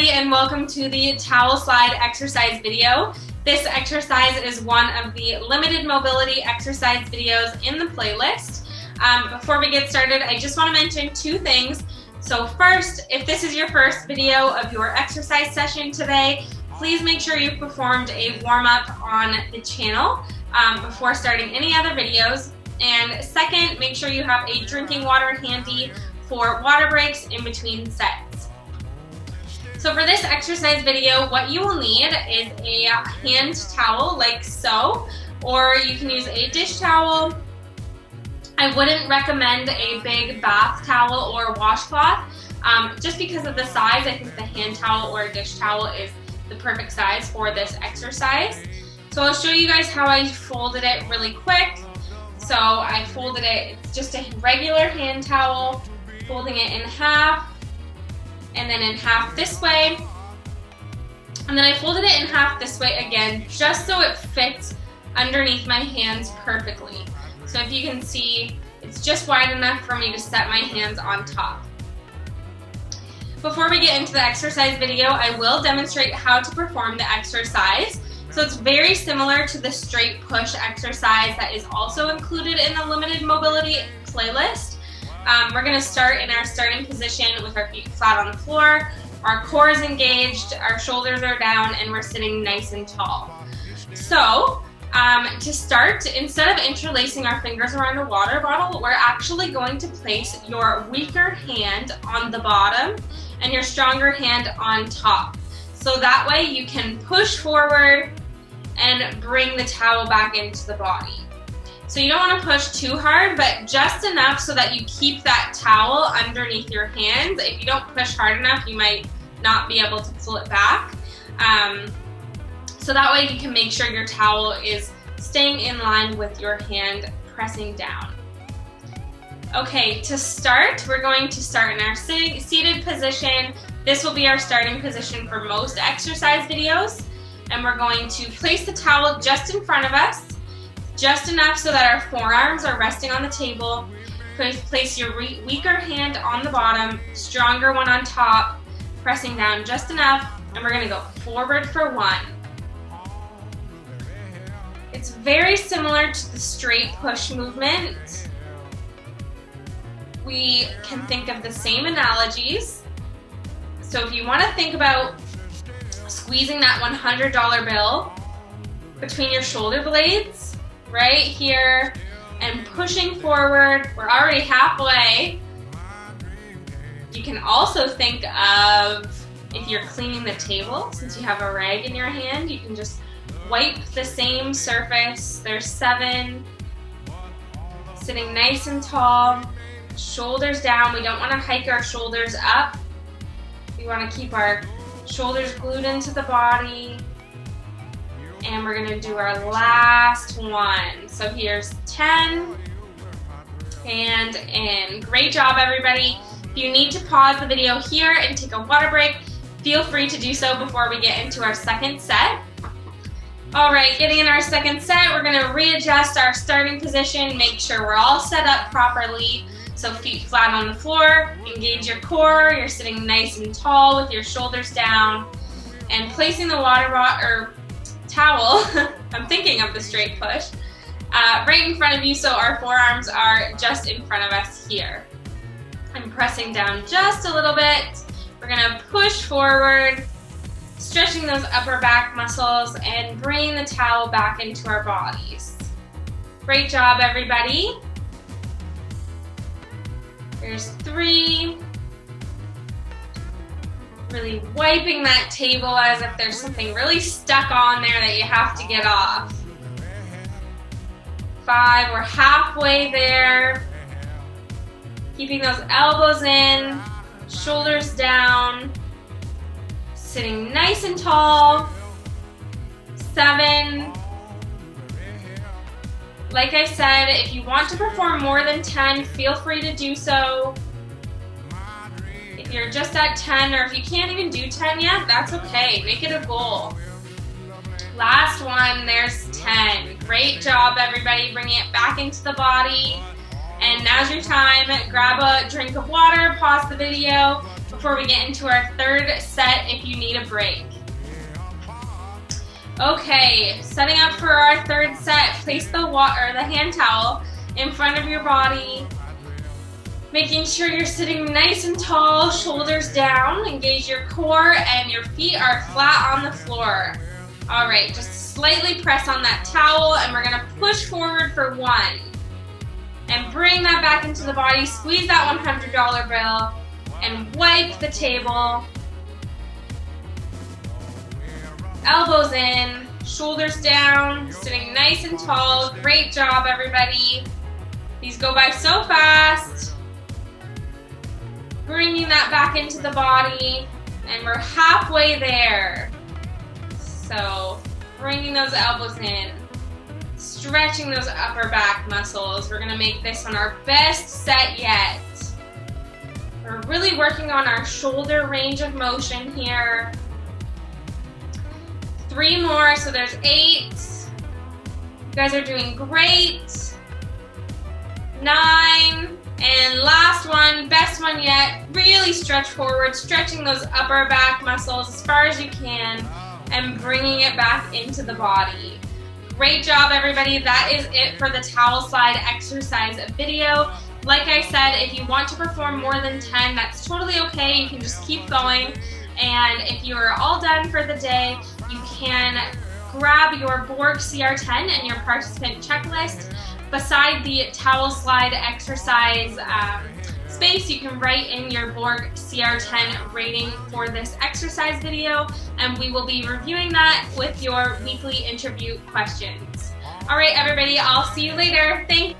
everybody, and welcome to the towel slide exercise video. This exercise is one of the limited mobility exercise videos in the playlist. Before we get started, I just want to mention two things. So first, if this is your first video of your exercise session today, please make sure you've performed a warm-up on the channel before starting any other videos. And second, make sure you have a drinking water handy for water breaks in between sets. So for this exercise video, what you will need is a hand towel like so, or you can use a dish towel. I wouldn't recommend a big bath towel or washcloth, just because of the size. I think the hand towel or a dish towel is the perfect size for this exercise. So I'll show you guys how I folded it really quick. So I folded it, it's just a regular hand towel, folding it in half, and then in half this way. And then I folded it in half this way again, just so it fits underneath my hands perfectly. So if you can see, it's just wide enough for me to set my hands on top. Before we get into the exercise video, I will demonstrate how to perform the exercise. So it's very similar to the straight push exercise that is also included in the limited mobility playlist. We're going to start in our starting position with our feet flat on the floor, our core is engaged, our shoulders are down, and we're sitting nice and tall. So to start, instead of interlacing our fingers around a water bottle, we're actually going to place your weaker hand on the bottom and your stronger hand on top. So that way you can push forward and bring the towel back into the body. So you don't want to push too hard, but just enough so that you keep that towel underneath your hands. If you don't push hard enough, you might not be able to pull it back. So that way you can make sure your towel is staying in line with your hand pressing down. Okay, to start, we're going to start in our seated position. This will be our starting position for most exercise videos. And we're going to place the towel just in front of us, just enough so that our forearms are resting on the table. Place your weaker hand on the bottom, stronger one on top, pressing down just enough, and we're going to go forward for one. It's very similar to the straight push movement. We can think of the same analogies. So if you want to think about squeezing that $100 bill between your shoulder blades, right here, and pushing forward, we're already halfway. You can also think of if you're cleaning the table, since you have a rag in your hand, you can just wipe the same surface. There's 7, sitting nice and tall, shoulders down. We don't want to hike our shoulders up. We want to keep our shoulders glued into the body. And we're going to do our last one. So here's 10 and in. Great job, everybody. If you need to pause the video here and take a water break, feel free to do so before we get into our second set. All right, getting in our second set, we're going to readjust our starting position, make sure we're all set up properly. So feet flat on the floor, engage your core, you're sitting nice and tall with your shoulders down, and placing the towel, I'm thinking of the straight push, right in front of you so our forearms are just in front of us here. I'm pressing down just a little bit. We're gonna push forward, stretching those upper back muscles and bringing the towel back into our bodies. Great job, everybody. There's 3. Really wiping that table as if there's something really stuck on there that you have to get off. 5, we're halfway there. Keeping those elbows in, shoulders down, sitting nice and tall. 7. Like I said, if you want to perform more than 10, feel free to do so. If you're just at 10, or if you can't even do 10 yet, that's okay. Make it a goal. Last one, there's 10. Great job, everybody. Bringing it back into the body. And now's your time. Grab a drink of water, pause the video before we get into our third set if you need a break. Okay, setting up for our third set, place the hand towel in front of your body, making sure you're sitting nice and tall, shoulders down, engage your core, and your feet are flat on the floor. All right, just slightly press on that towel, and we're gonna push forward for 1. And bring that back into the body, squeeze that $100 bill, and wipe the table. Elbows in, shoulders down, sitting nice and tall. Great job, everybody. These go by so fast. Bringing that back into the body, and we're halfway there. So, bringing those elbows in, stretching those upper back muscles. We're gonna make this one our best set yet. We're really working on our shoulder range of motion here. 3 more, so there's 8. You guys are doing great. 9, and last one, best one yet. Really stretch forward, stretching those upper back muscles as far as you can, and bringing it back into the body. Great job, everybody. That is it for the towel slide exercise video. Like I said, if you want to perform more than 10, that's totally okay. You can just keep going. And if you are all done for the day, you can grab your Borg CR10 and your participant checklist. Beside the towel slide exercise space, you can write in your Borg CR10 rating for this exercise video, and we will be reviewing that with your weekly interview questions. All right, everybody, I'll see you later. Thanks.